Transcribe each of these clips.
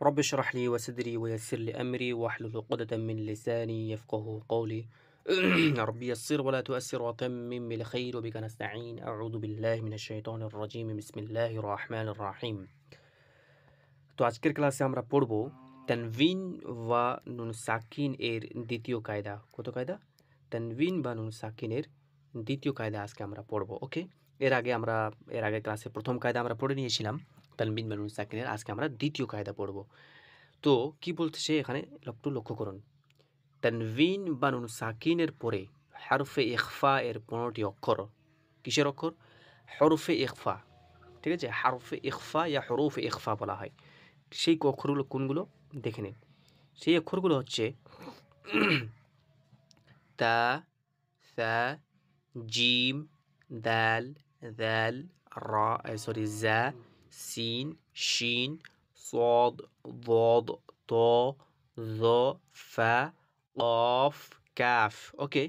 رب اشرح لي وصدري ويسر لي أمري واحلل عقدة من لساني يفقه قولي ربي يسر ولا تؤسر وتمم بالخير وبك نستعين أعوذ بالله من الشيطان الرجيم بسم الله الرحمن الرحيم তো আজকের ক্লাসে আমরা পড়ব তানভিন বা নুন সাকিন এর দ্বিতীয় কায়দা কত কায়দা তানভিন বা নুন সাকিনের দ্বিতীয় কায়দা আজকে আমরা পড়ব ওকে এর আগে ক্লাসে প্রথম কায়দা আমরা পড়ে নিয়েছিলাম তানভিন বা নুন সাকিনের আজকে আমরা দ্বিতীয় কায়দা পড়ব তো কি বলতেছে এখানে একটু লক্ষ্য করুন তানভিন বা নুন সাকিনের পরে হরফে ইখফা এর 15টি অক্ষর কিসের অক্ষর হরফে ইখফা ঠিক আছে হরফে ইখফা ইয়া হরফে ইখফা বলা হয় সেই অক্ষরগুলো কোনগুলো দেখে নিন সেই অক্ষরগুলো হচ্ছে তা সা জিম দাল দাল রা সরি জা সিন শিন صاد ضاد ত জ ফা কফ কাফ ওকে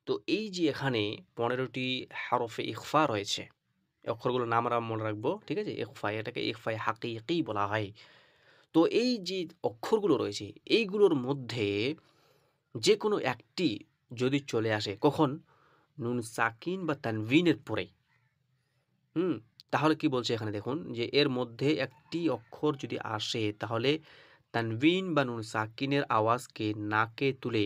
তো এই যে এখানে 15টি হরফে ইখফা রয়েছে অক্ষরগুলোর নাম আমরা মনে রাখবো ঠিক আছে ইখফা এটাকে ইখফা হাকিকি বলা হয় তো এই যে অক্ষরগুলো রয়েছে এইগুলোর মধ্যে যে কোনো একটি যদি চলে আসে কখন নুন সাকিন বা তানভিনের পরে তাহলে কি বলছে এখানে দেখুন যে এর মধ্যে একটি অক্ষর যদি আসে তাহলে তানভিন বা নুন সাকিনের আওয়াজকে নাকে তুলে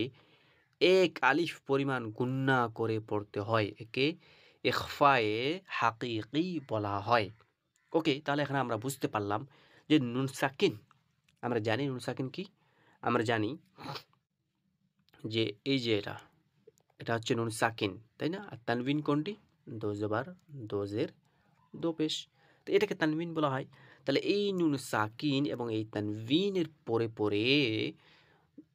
এক আলিফ পরিমাণ গুন্না করে পড়তে হয় একে ইখফায়ে হাকিকি বলা হয় ওকে তাহলে এখানে আমরা বুঝতে পারলাম যে নুন সাকিন আমরা জানি নুন সাকিন কি আমরা জানি যে এই যে এটা হচ্ছে নুন সাকিন তাই না আর তানভিন কোনটি দো জবর দো জের দো পেশ তো এটাকে তানভিন বলা হয় তাহলে এই নুন সাকিন এবং এই তানভিনের পরে পরে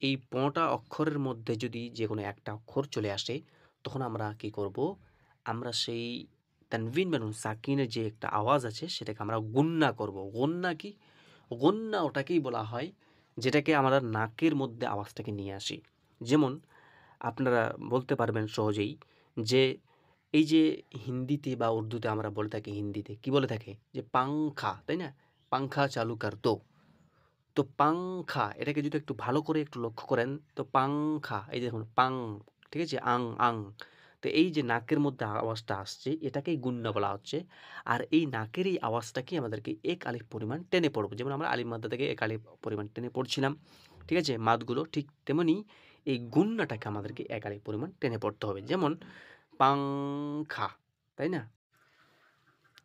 এই 5টা অক্ষরের মধ্যে যদি যে কোনো একটা অক্ষর চলে আসে তখন আমরা কি করব আমরা সেই তানভিন বা নুন সাকিনের যে একটা আওয়াজ আছে সেটাকে আমরা গুন্না করব গুন্না কি গুন্না ওটাকেই বলা হয় যেটাকে আমরা নাকের মধ্যে আওয়াজটাকে নিয়ে আসি যেমন আপনারা বলতে পারবেন সহজেই যে এই যে হিন্দিতে বা উর্দুতে আমরা বলে থাকি হিন্দিতে কি বলে থাকে যে পাংখা তাই না পাংখা চালু কর দো তো পাংখা এটাকে যদি একটু ভালো করে একটু লক্ষ্য করেন তো পাংখা এই যে দেখুন পাং ঠিক আছে আং আং তো এই যে নাকের মধ্যে আওয়াজটা আসছে এটাকেই গুন্না বলা হচ্ছে আর এই নাকের এই আওয়াজটাকে আমাদেরকে এক আলিফ পরিমাণ টেনে পড়বো যেমন আমরা আলিফ মাদ্দা থেকে এক আলিফ পরিমাণ টেনে পড়ছিলাম ঠিক আছে মাদগুলো ঠিক তেমনি এই গুন্নাটাকে আমাদেরকে এক আলিফ পরিমাণ টেনে পড়তে হবে যেমন পাংখা তাই না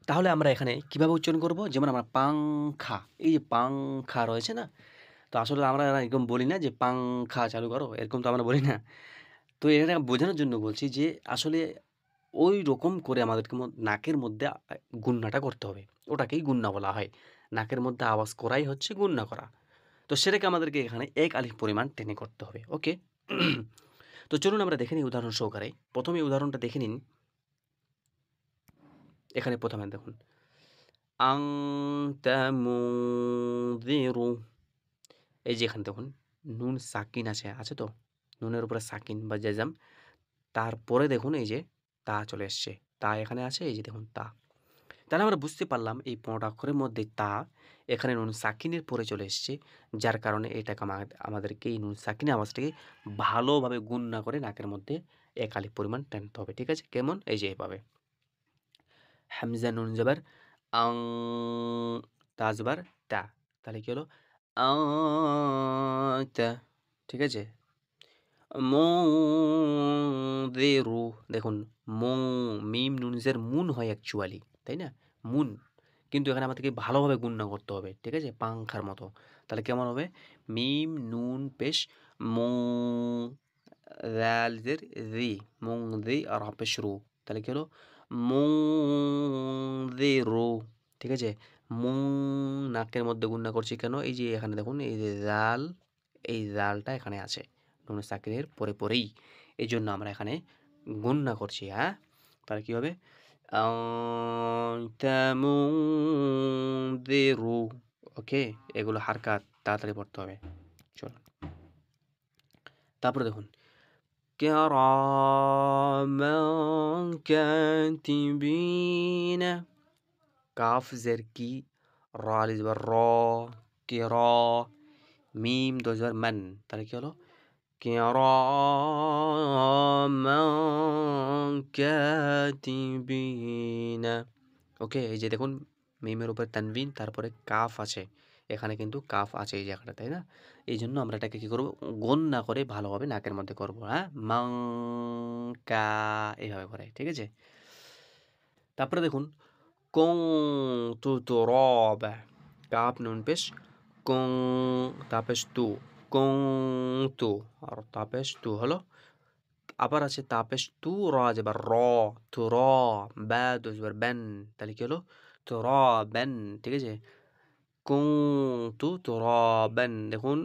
তাহলে আমরা এখানে কিভাবে উচ্চারণ করব যেমন আমরা পাংখা এই যে পাংখা রয়েছে না তো আসলে আমরা এরকম বলি না যে পাংখা চালু করো এরকম তো আমরা বলি না তো এটা বোঝানোর জন্য বলছি যে আসলে ওই রকম করে আমাদেরকে নাকের মধ্যে গুন্নাটা করতে হবে ওটাকেই গুন্না বলা হয় নাকের মধ্যে আওয়াজ করাই হচ্ছে গুন্না করা তো সেটাকে আমাদেরকে এখানে এক আলিফ পরিমাণ টেনে করতে হবে ওকে তো চলুন আমরা দেখে নিই উদাহরণ সহকারে প্রথমে উদাহরণটা দেখে নিন এখানে প্রথমে দেখুন আংতা মুযিরু এই যে এখানে দেখুন নুন সাকিন আছে তো নুনের উপরে সাকিন বা জেজাম তারপরে দেখুন এই যে তা চলে এসছে তা এখানে আছে এই যে দেখুন তা তাহলে আমরা বুঝতে পারলাম এই 15টা অক্ষরের মধ্যে তা এখানে নুন সাকিনের পরে চলে এসছে যার কারণে এটাকে আমাদেরকে এই নুন সাকিনের আওয়াজটাকে ভালোভাবে গুণ না করে নাকের মধ্যে এক আলিফ পরিমাণ টানতে হবে ঠিক আছে কেমন এই যে এভাবে হামজা নুন জবর আং তা জবর তা তাহলে কি হলো তা ঠিক আছে মুযিরু দেখুন মিম নুনজের মুন হয় অ্যাকচুয়ালি তাই না মুন কিন্তু এখানে আমাদেরকে ভালোভাবে গুণনা করতে হবে ঠিক আছে পাংখার মতো তাহলে কেমন হবে মিম নুন পেশ মু দালজের রি মুং দি আর পেশ রু তাহলে কি হলো মুযিরু ঠিক আছে মুং নাকের মধ্যে গুণনা করছি কেন এই যে এখানে দেখুন এই যে জাল এই জালটা এখানে আছে নুন সাকিনের পরে পরেই এই জন্য আমরা এখানে গুণনা করছি হ্যাঁ তাহলে কী হবে তামুযিরু ওকে এগুলো হারকাত তাড়াতাড়ি পড়তে হবে চলুন তারপরে দেখুন কিরামান কাতিবিন কাফ জের কি র আলিফ র কির, মিম দোজবার মান, তাহলে কি হলো কিরামান কাতিবিনা। ওকে, এই যে দেখুন মিমের উপরে তানবিন, তারপরে কাফ আছে, এখানে কিন্তু কাফ আছে এই জায়গাটা, তাই না? এই জন্য আমরা এটাকে কী করবো, গোন না করে ভালোভাবে নাকের মধ্যে করবো, হ্যাঁ, মাং কা, এইভাবে করে, ঠিক আছে? তারপরে দেখুন কং তু তু রব, কাপ নুন পেশ, কং তাপেশ তু, কং তু, আর তাপেশ তু হলো। আবার আছে তাপেশ তু র যাবার র, তু র, ব্যা দুজবার ব্যান, তাহলে কি হলো তু র ব্যান, ঠিক আছে? কুং তু র ব্যান, দেখুন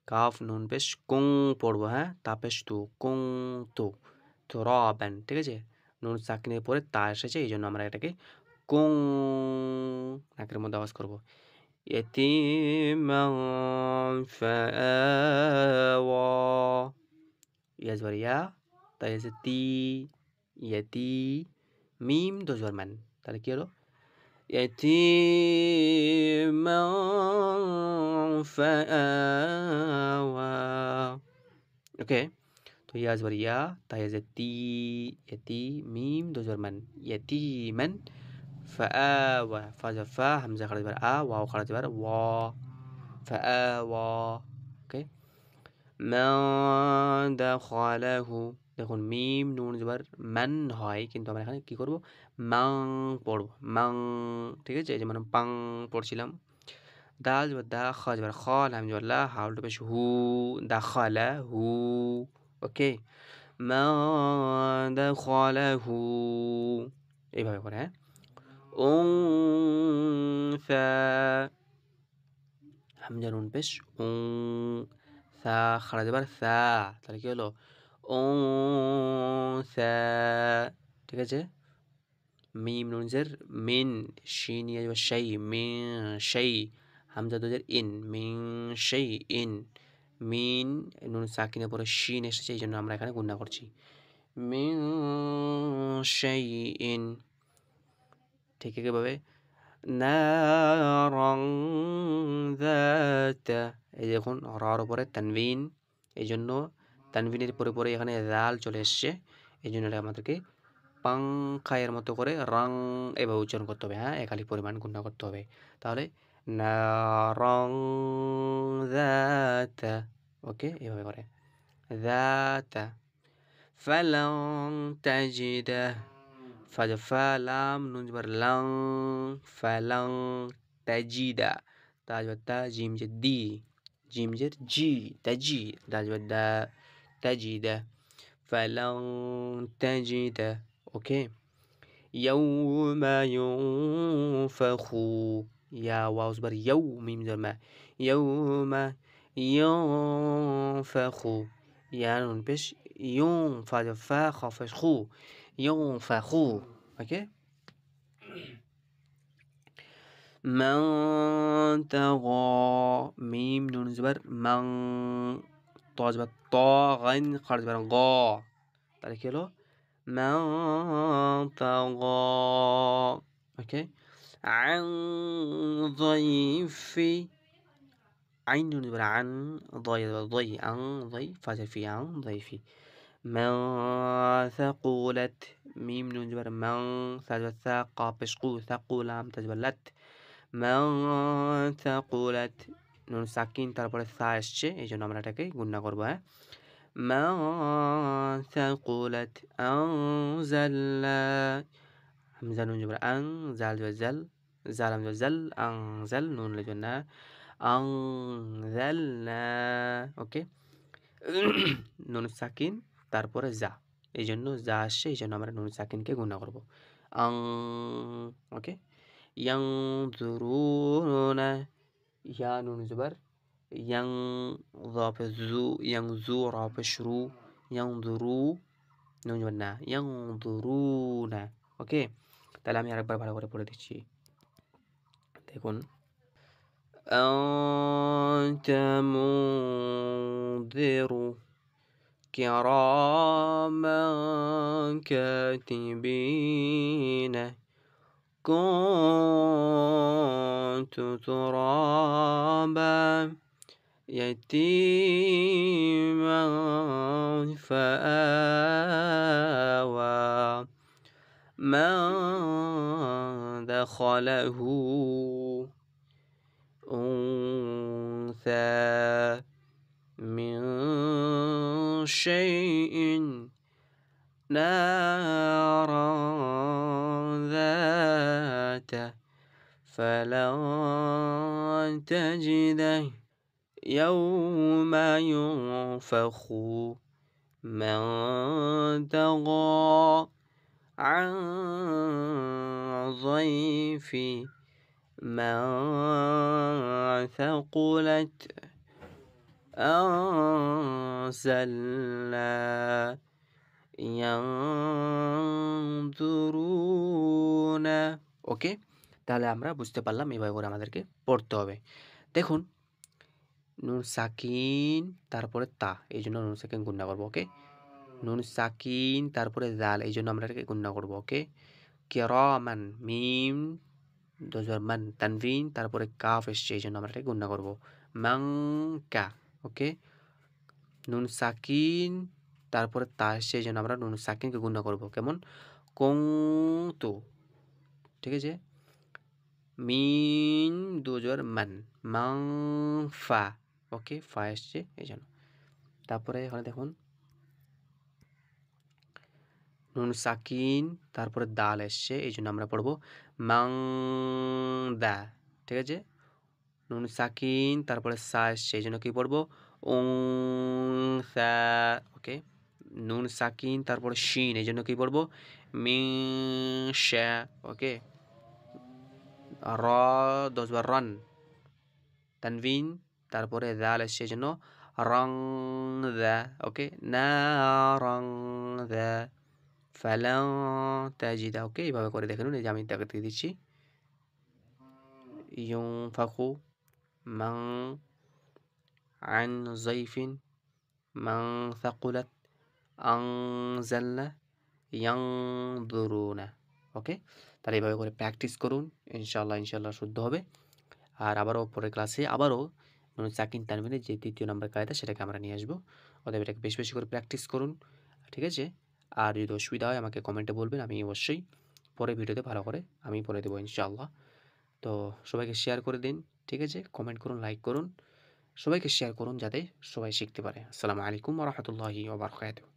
কাফ নুন পেশ কুং পড়বো, হ্যাঁ, তাপেশ তু, কুং তু র ব্যান, ঠিক আছে? নুন সাকিনের পরে তা এসেছে, এই জন্য আমরা এটাকে কুং নাকের মধ্যে আওয়াজ করবো। يتيما فآوى، يزبر يا، তাই আছে তি, ইয়াতি, মিম দোজবার মান, তাহলে কি হলো ইয়াতিমা ফাআওয়া। ওকে, তো ইয়াজবার ইয়া, তাই আছে তি, ইয়াতি, মিম দোজবার মান, ইয়াতিমান فآوى، فا جب فا، همزة خرج بر آ، واو خرج بر وا، فآوى. ওকে, মান দাখালাহু, দেখুন মিম নুন জবর মান হয়, কিন্তু আমরা এখানে কি করব, মাং পড়ব, মাং, ঠিক আছে? এই যে মানে পাং পড়ছিলাম। দাল জবর দা, খ জবর খ, লাম জবর লা, হাউল পেশ হু, দাখালাহু। ওকে, মান দাখালাহু, এইভাবে করে, হ্যাঁ। উনসা, হামজা নুন পেশ উং, সা খাড়া যাবার সা, তাহলে কি হলো উনসা, ঠিক আছে? মিম নুনজের মিন, শিন ইয়া যাবার শাই, মিন শাই, হামজা দোজের ইন, মিন শাই ইন, মিন নুন সাকিনের পরে শিন এসেছে, এই জন্য আমরা এখানে গুণনা করছি, মিন শাই ইন। ঠিক একইভাবে নারং যাতা, এই দেখুন রার উপরে তানবিন, এই জন্য তানবিনের পরে পরে এখানে জাল চলে এসছে, এই জন্য এটা আমাদেরকে পাংখায়ের মতো করে রং এভাবে উচ্চারণ করতে হবে, হ্যাঁ, একালি পরিমাণ গুণনা করতে হবে। তাহলে নারং যাতা, ওকে, এভাবে করে যাতা, ফালং তাজিদা, ফালাম নুন জবর লং, ফালং তাজিদা, তা জবর তা, জিম যে দি, জিম যে জি, তাজি, দা জবর দা, তাজিদা, ফালং তাজিদা। ওকে, ইয়াউমা ইউনফাখু, ইয়া ওয়াও জবর ইয়াউ, মিম জবর মা, ইয়াউমা ইউনফাখু, ইয়া নুন পেশ ইউন, ফা জবর ফা, খ পেশ খু, ইউনফাখু। ওকে, মান তাগা, মিম নুন জবর মাং, ত জবর ত, গাইন খাড় জবর গ, তাহলে কি হলো মান তাগা। ওকে, আন যাইফি, আইন নুন জবর আন, ضي ضي আন ضي، ফাজর ফি আন ضيفي. من ثقلت، ميم نون جبر من، ثا جبر ثا، قاف পেশ قو، ثقل হাম তা জবর লাত, من ثقلت, নুন সাকিন তারপরে সা এসছে, এই জন্য আমরা এটাকে গুণনা করবো, হ্যাঁ। من ثقلت أنزلنا، হামজা নুন জবর আন, জাল জবর জাল, জাল হাম জবর জাল, আনজাল নুন জবর না, আনজালনা। ওকে, নুন সাকিন তারপরে যা, এই জন্য যা আসছে, এই জন্য আমরা নুন সাকিনকে গুণা করবো, আং। ওকে, ইয়ানজুরুনা, ইয়া নুন জবর ইয়াং, যা পেশ জু, ইয়াংজু, রা পেশ রু, ইয়ানজুরু, নুন জবর না, ইয়ানজুরুনা। ওকে, তাহলে আমি আরেকবার ভালো করে পড়ে দিচ্ছি, দেখুন আনতা মুনযিরু كراما كاتبين كنت ترابا يتيما فآوى من دخله أنثى من شيء نارا ذات فلن تجد يوم ينفخ من تغى عن ضيف من ثقلت أنزلنا ينظرون ওকে তাহলে আমরা বুঝতে পারলাম এভাবে করে আমাদেরকে পড়তে হবে দেখুন নুন সাকিন তারপরে তা এই জন্য নুন সাকিন গুণনা করবো ওকে নুন সাকিন তারপরে জাল এই জন্য আমরা এটাকে গুণনা করবো ওকে কিরামান মিম দোজর মান তানভিন তারপরে কাফ এসছে এই জন্য আমরা এটাকে গুণনা করবো মাংকা ওকে নুন সাকিন তারপরে তা এসছে এই জন্য আমরা নুন সাকিনকে গুণনা করবো কেমন কুনতু ঠিক আছে মিন দুজোর মান মাংফা ওকে ফা এসছে এই জন্য তারপরে এখানে দেখুন নুন সাকিন তারপরে দাল এসছে এই জন্য আমরা পড়বো মাংদা ঠিক আছে নুন সাকিন তারপরে সা এসছে এই জন্য কি পড়বো উংসা ওকে নুন সাকিন তারপরে শিন এই জন্য কি পড়বো মিশা ওকে র 10 বার রন তানভিন তারপরে দাল এসছে এই জন্য রং দা ওকে না রং দা ফালাং তাজিদা ওকে এইভাবে করে দেখে নিন এই যে আমি দেখাতে দিচ্ছি ইউনফাখু মান আন যাইফিন মান সাকুলাত আনজালনা ইয়ানজুরুনা ওকে তাহলে এইভাবে করে প্র্যাকটিস করুন ইনশাআল্লাহ শুদ্ধ হবে আর আবারও পরের ক্লাসে আবারও নুন সাকিন তানভিনের যে তৃতীয় নম্বর কায়দা সেটাকে আমরা নিয়ে আসবো অতএব এটাকে বেশি বেশি করে প্র্যাকটিস করুন ঠিক আছে আর যদি অসুবিধা হয় আমাকে কমেন্টে বলবেন আমি অবশ্যই পরের ভিডিওতে ভালো করে আমি বলে দেবো ইনশাআল্লাহ তো সবাইকে শেয়ার করে দিন ঠিক আছে কমেন্ট করুন লাইক করুন সবাইকে শেয়ার করুন যাতে সবাই শিখতে পারে আসসালামু আলাইকুম ওয়া রাহমাতুল্লাহি ওয়া বারাকাতুহু